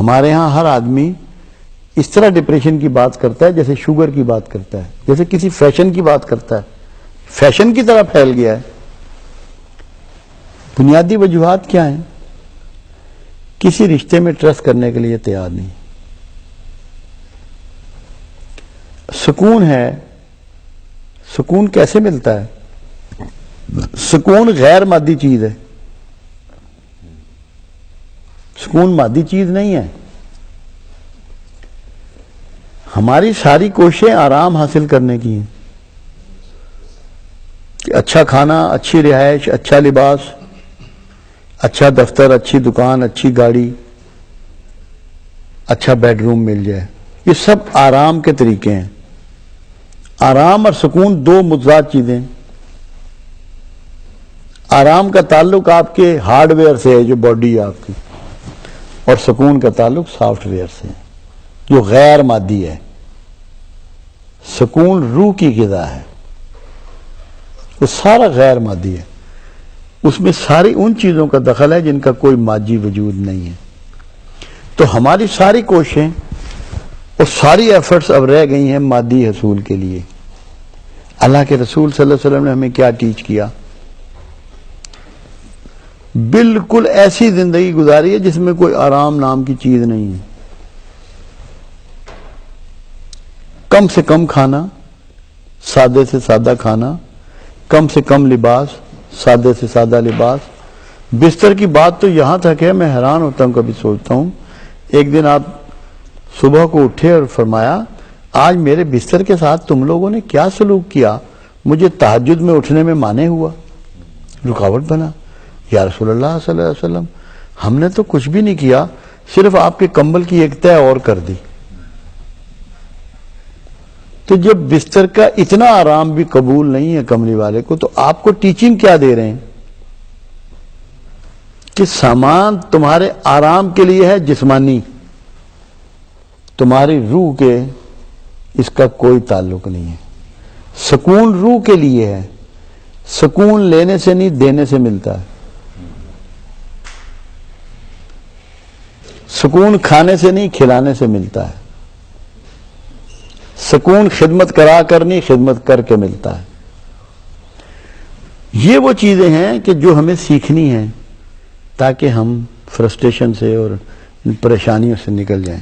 ہمارے ہاں ہر آدمی اس طرح ڈپریشن کی بات کرتا ہے جیسے شوگر کی بات کرتا ہے، جیسے کسی فیشن کی بات کرتا ہے، فیشن کی طرح پھیل گیا ہے۔ بنیادی وجوہات کیا ہیں؟ کسی رشتے میں ٹرسٹ کرنے کے لیے تیار نہیں۔ سکون ہے، سکون کیسے ملتا ہے؟ سکون غیر مادی چیز ہے، سکون مادی چیز نہیں ہے۔ ہماری ساری کوششیں آرام حاصل کرنے کی ہیں کہ اچھا کھانا، اچھی رہائش، اچھا لباس، اچھا دفتر، اچھی دکان، اچھی گاڑی، اچھا بیڈ روم مل جائے، یہ سب آرام کے طریقے ہیں۔ آرام اور سکون دو متضاد چیزیں ہیں۔ آرام کا تعلق آپ کے ہارڈ ویئر سے ہے جو باڈی ہے آپ کی، اور سکون کا تعلق سافٹ ویئر سے ہے جو غیر مادی ہے۔ سکون روح کی غذا ہے، وہ سارا غیر مادی ہے، اس میں ساری ان چیزوں کا دخل ہے جن کا کوئی مادی وجود نہیں ہے۔ تو ہماری ساری کوششیں اور ساری ایفرٹس اب رہ گئی ہیں مادی حصول کے لیے۔ اللہ کے رسول صلی اللہ علیہ وسلم نے ہمیں کیا ٹیچ کیا؟ بالکل ایسی زندگی گزاری ہے جس میں کوئی آرام نام کی چیز نہیں ہے۔ کم سے کم کھانا، سادے سے سادہ کھانا، کم سے کم لباس، سادے سے سادہ لباس۔ بستر کی بات تو یہاں تک ہے، میں حیران ہوتا ہوں، کبھی سوچتا ہوں ایک دن آپ صبح کو اٹھے اور فرمایا آج میرے بستر کے ساتھ تم لوگوں نے کیا سلوک کیا، مجھے تہجد میں اٹھنے میں مانع ہوا، رکاوٹ بنا۔ یا رسول اللہ صلی اللہ علیہ وسلم، ہم نے تو کچھ بھی نہیں کیا، صرف آپ کے کمبل کی ایک تہہ اور کر دی۔ تو جب بستر کا اتنا آرام بھی قبول نہیں ہے کملی والے کو، تو آپ کو ٹیچنگ کیا دے رہے ہیں کہ سامان تمہارے آرام کے لیے ہے جسمانی، تمہاری روح کے اس کا کوئی تعلق نہیں ہے۔ سکون روح کے لیے ہے، سکون لینے سے نہیں دینے سے ملتا ہے۔ سکون کھانے سے نہیں کھلانے سے ملتا ہے۔ سکون خدمت کرا کر نہیں خدمت کر کے ملتا ہے۔ یہ وہ چیزیں ہیں کہ جو ہمیں سیکھنی ہیں تاکہ ہم فرسٹریشن سے اور ان پریشانیوں سے نکل جائیں۔